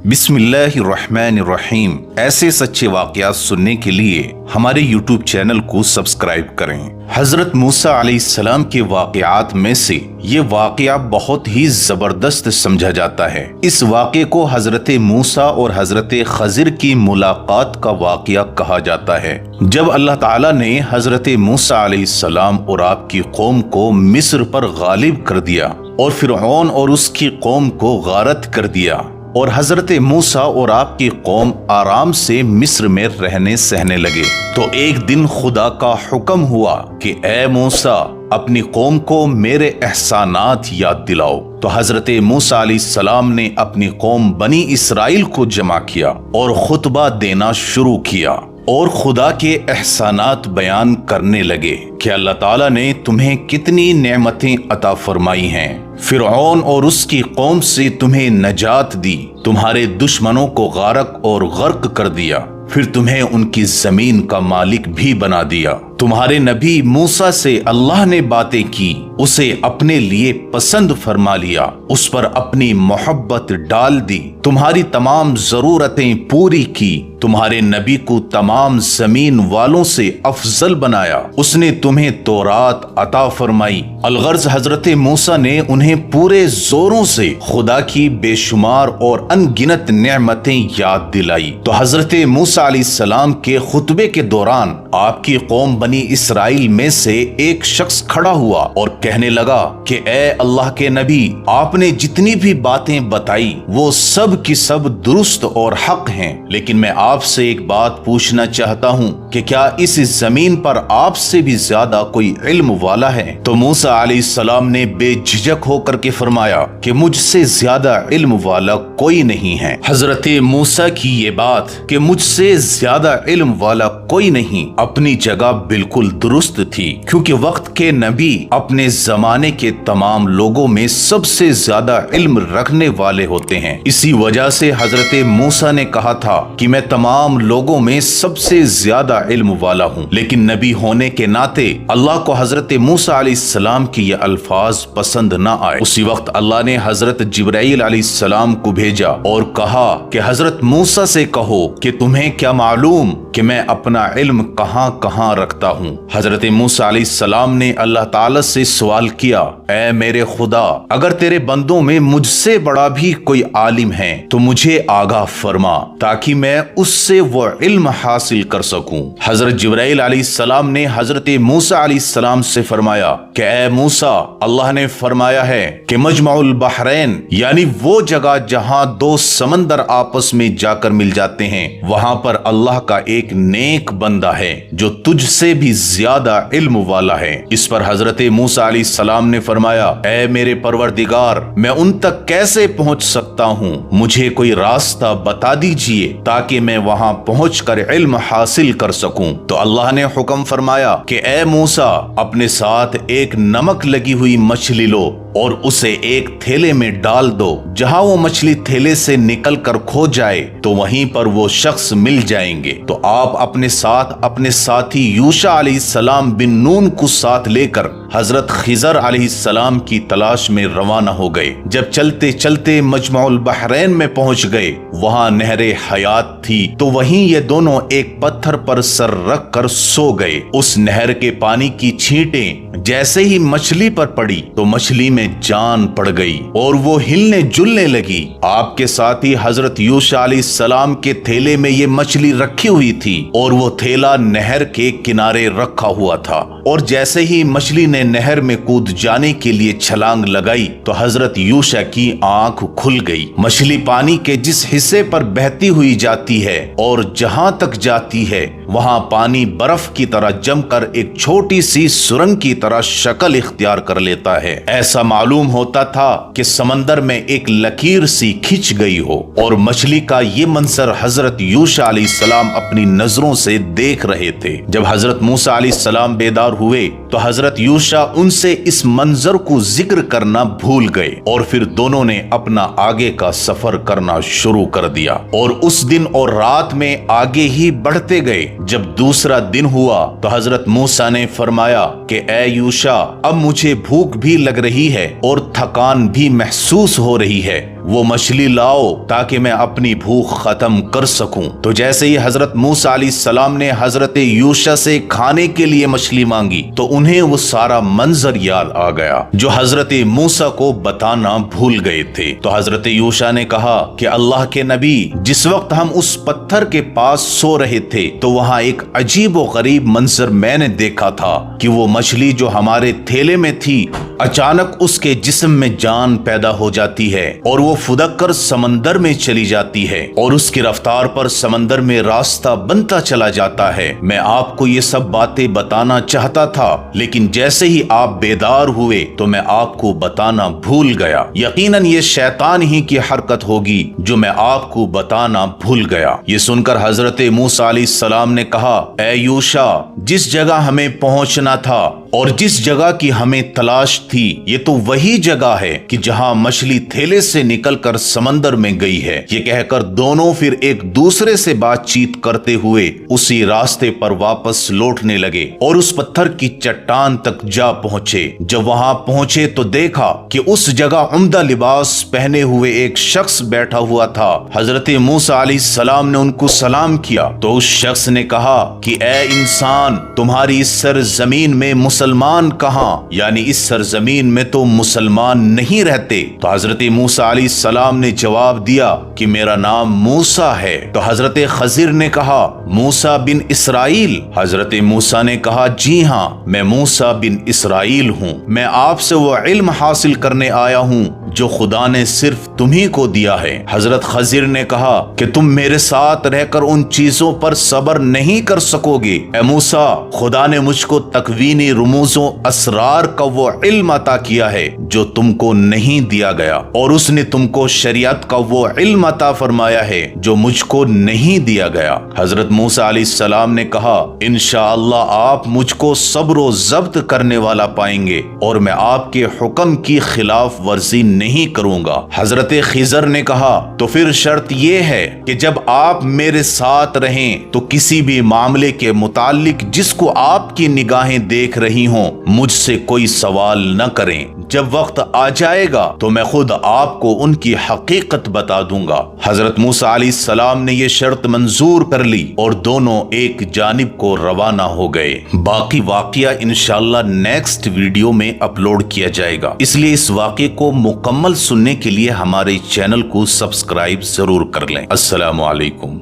बिस्मिल्लाहिर्रहमानिर्रहीम। ऐसे सच्चे वाक़यात सुनने के लिए हमारे YouTube चैनल को सब्सक्राइब करें। हजरत मूसा अलैहिस्सलाम के वाक़यात में से ये वाक़या बहुत ही जबरदस्त समझा जाता है। इस वाक़े को हजरत मूसा और हजरत खजिर की मुलाकात का वाक़या कहा जाता है। जब अल्लाह ताला ने हजरत मूसा अलैहिस्सलाम और आपकी कौम को मिस्र पर गालिब कर दिया और फिरऔन और उसकी कौम को गारत कर दिया और हजरत मूसा और आपकी कौम आराम से मिस्र में रहने सहने लगे, तो एक दिन खुदा का हुक्म हुआ कि ए मूसा, अपनी कौम को मेरे एहसानात याद दिलाओ। तो हजरत मूसा अलैहिस्सलाम ने अपनी कौम बनी इसराइल को जमा किया और खुतबा देना शुरू किया और खुदा के एहसानात बयान करने लगे कि अल्लाह ताला ने तुम्हें कितनी नेमतें अता फरमाई हैं। फिरऔन और उसकी कौम से तुम्हें नजात दी, तुम्हारे दुश्मनों को गारक और गर्क कर दिया, फिर तुम्हें उनकी जमीन का मालिक भी बना दिया। तुम्हारे नबी मूसा से अल्लाह ने बातें की, उसे अपने लिए पसंद फरमा लिया, उस पर अपनी मोहब्बत डाल दी, तुम्हारी तमाम जरूरतें पूरी की, तुम्हारे नबी को तमाम जमीन वालों से अफजल बनाया, उसने तुम्हें तौरात अता फरमाई। अलगर्ज हजरत मूसा ने उन्हें पूरे जोरों से खुदा की बेशुमार और अनगिनत नेमतें याद दिलाई। तो हजरत मूसा अलैहिस्सलाम के खुतबे के दौरान आपकी कौम बनी इसराइल में से एक शख्स खड़ा हुआ और कहने लगा कि ए अल्लाह के नबी, आपने जितनी भी बातें बताई वो सब की सब दुरुस्त और हक हैं, लेकिन मैं आपसे एक बात पूछना चाहता हूँ कि क्या इस जमीन पर आपसे भी ज्यादा कोई इल्म वाला है? तो मूसा अलैहिस्सलाम ने बेझिझक होकर के फरमाया कि मुझसे ज्यादा इल्म वाला कोई नहीं है। हजरत मूसा की ये बात कि मुझसे ज्यादा इल्म वाला कोई नहीं अपनी जगह बिल्कुल दुरुस्त थी, क्योंकि वक्त के नबी अपने जमाने के तमाम लोगों में सबसे ज्यादा इल्म रखने वाले होते हैं। इसी वजह से हजरत मूसा ने कहा था कि मैं तमाम लोगों में सबसे ज्यादा इल्म वाला हूँ, लेकिन नबी होने के नाते अल्लाह को हजरत मूसा अलैहिस्सलाम की ये अल्फाज पसंद न आए। उसी वक्त अल्लाह ने हजरत जिब्राइल अलैहिस्सलाम को भेजा और कहा कि हजरत मूसा से कहो कि तुम्हें क्या मालूम कि मैं अपना इल्म कहाँ कहाँ रखता हूँ। हजरत मूसा अलैहिस्सलाम ने अल्लाह ताला से सवाल किया, ऐ मेरे खुदा, अगर तेरे बंदों में मुझसे बड़ा भी कोई आलिम है तो मुझे आगाह फरमा, ताकि मैं उससे वो इल्म हासिल कर सकूं। हजरत जिब्राइल अलैहिस्सलाम ने हजरत मूसा अलैहिस्सलाम से फरमाया कि ऐ मूसा, अल्लाह ने फरमाया है कि मजमाउल बहरैन यानी वो जगह जहां दो समंदर आपस में जाकर मिल जाते हैं, वहां पर अल्लाह का एक नेक बंदा है जो तुझसे भी ज्यादा इल्म वाला है। इस पर हजरत मूसा अलैहिस्सलाम ने फरमाया, ऐ मेरे परवरदिगार, मैं उन तक कैसे पहुंच सकता हूँ? मुझे कोई रास्ता बता दीजिए ताकि मैं वहां पहुंचकर इल्म हासिल कर सकूं। तो अल्लाह ने हुक्म फरमाया कि ए मूसा, अपने साथ एक नमक लगी हुई मछली लो और उसे एक थैले में डाल दो। जहां वो मछली थैले से निकल कर खो जाए तो वहीं पर वो शख्स मिल जाएंगे। तो आप अपने साथ अपने साथी यूशा अलैहिस्सलाम बिन नून को साथ लेकर हजरत खिजर अलैहिस्सलाम की तलाश में रवाना हो गए। जब चलते चलते मजमाउल बहरैन में पहुंच गए, वहां नहरे हयात थी, तो वहीं ये दोनों एक पत्थर पर सर रख कर सो गए। उस नहर के पानी की छींटें जैसे ही मछली पर पड़ी तो मछली में जान पड़ गई और वो हिलने जुलने लगी। आपके साथी हजरत यूशा अलैहिस्सलाम के थैले में ये मछली रखी हुई थी और वो थैला नहर के किनारे रखा हुआ था, और जैसे ही मछली ने नहर में कूद जाने के लिए छलांग लगाई तो हजरत यूशा की आंख खुल गई। मछली पानी के जिस हिस्से पर बहती हुई जाती है और जहां तक जाती है वहां पानी बर्फ की तरह जमकर एक छोटी सी सुरंग की तरह शक्ल इख्तियार कर लेता है। ऐसा मालूम होता था कि समंदर में एक लकीर सी खिंच गई हो, और मछली का ये मंजर हजरत यूशा अलैहिस्सलाम अपनी नजरों से देख रहे थे। जब हजरत मूसा अलैहिस्सलाम बेदार हुए तो हजरत यूशा उनसे इस मंजर को जिक्र करना भूल गए और फिर दोनों ने अपना आगे का सफर करना शुरू कर दिया और उस दिन और रात में आगे ही बढ़ते गए। जब दूसरा दिन हुआ तो हजरत मूसा ने फरमाया कि ए यूशा, अब मुझे भूख भी लग रही है और थकान भी महसूस हो रही है। وہ مچھلی لاؤ تاکہ میں اپنی بھوک ختم کر سکوں۔ تو جیسے ہی حضرت موسیٰ علیہ السلام نے حضرت یوشع سے کھانے کے لیے مچھلی مانگی تو انہیں وہ سارا منظر یاد آ گیا جو حضرت موسیٰ کو بتانا بھول گئے تھے۔ تو حضرت یوشع نے کہا کہ اللہ کے نبی، جس وقت ہم اس پتھر کے پاس سو رہے تھے تو وہاں ایک عجیب و غریب منظر میں نے دیکھا تھا کہ وہ مچھلی جو ہمارے تھیلے میں تھی اچانک اس کے جسم میں جان پیدا ہو جاتی ہے اور وہ پھدک کر سمندر میں چلی جاتی ہے اور اس کی رفتار پر سمندر میں راستہ بنتا چلا جاتا ہے۔ میں آپ کو یہ سب باتیں بتانا چاہتا تھا لیکن جیسے ہی آپ بیدار ہوئے تو میں آپ کو بتانا بھول گیا۔ یقیناً یہ شیطان ہی کی حرکت ہوگی جو میں آپ کو بتانا بھول گیا۔ یہ سن کر حضرت موسیٰ علیہ السلام نے کہا، اے یوشع، جس جگہ ہمیں پہنچنا تھا اور جس جگہ کی ہمیں تلاش تھی یہ تو وہی جگہ ہے کہ جہاں مچھلی تھیلے سے نکل کر سمندر میں گئی ہے۔ یہ کہہ کر دونوں پھر ایک دوسرے سے بات چیت کرتے ہوئے اسی راستے پر واپس لوٹنے لگے اور اس پتھر کی چٹان تک جا پہنچے۔ جب وہاں پہنچے تو دیکھا کہ اس جگہ عمدہ لباس پہنے ہوئے ایک شخص بیٹھا ہوا تھا۔ حضرت موسیٰ علیہ السلام نے ان کو سلام کیا تو اس شخص نے کہا کہ اے انسان، تمہاری اس سرزمین میں مسلمان کہاں؟ یعنی اس سرزمین میں تو مسلمان نہیں رہتے۔ تو حضرت موسیٰ علیہ السلام نے جواب دیا کہ میرا نام موسیٰ ہے۔ تو حضرت خضر نے کہا، موسیٰ بن اسرائیل؟ حضرت موسیٰ نے کہا، جی ہاں، میں موسیٰ بن اسرائیل ہوں۔ میں آپ سے وہ علم حاصل کرنے آیا ہوں جو خدا نے صرف تمہیں کو دیا ہے۔ حضرت خضر نے کہا کہ تم میرے ساتھ رہ کر ان چیزوں پر صبر نہیں کر سکو گے۔ اے موسیٰ، خدا نے مجھ کو تکوینی رموز و اسرار کا وہ علم عطا کیا ہے جو تم کو نہیں دیا گیا، اور اس نے تم کو شریعت کا وہ علم عطا فرمایا ہے جو مجھ کو نہیں دیا گیا۔ حضرت موسیٰ علیہ السلام نے کہا، انشاءاللہ آپ مجھ کو صبر و ضبط کرنے والا پائیں گے اور میں آپ کے حکم کی خلاف ورزی نہیں کروں گا۔ حضرت خضر نے کہا، تو پھر شرط یہ ہے کہ جب آپ میرے ساتھ رہیں تو کسی بھی معاملے کے متعلق جس کو آپ کی نگاہیں دیکھ رہی ہوں مجھ سے کوئی سوال نہ کریں۔ جب وقت آ جائے گا تو میں خود آپ کو ان کی حقیقت بتا دوں گا۔ حضرت موسیٰ علیہ السلام نے یہ شرط منظور کر لی اور دونوں ایک جانب کو روانہ ہو گئے۔ باقی واقعہ انشاءاللہ نیکسٹ ویڈیو میں اپلوڈ کیا جائے گا، اس لیے اس واقعے کو مکمل سننے کے لیے ہمارے چینل کو سبسکرائب ضرور کر لیں۔ السلام علیکم۔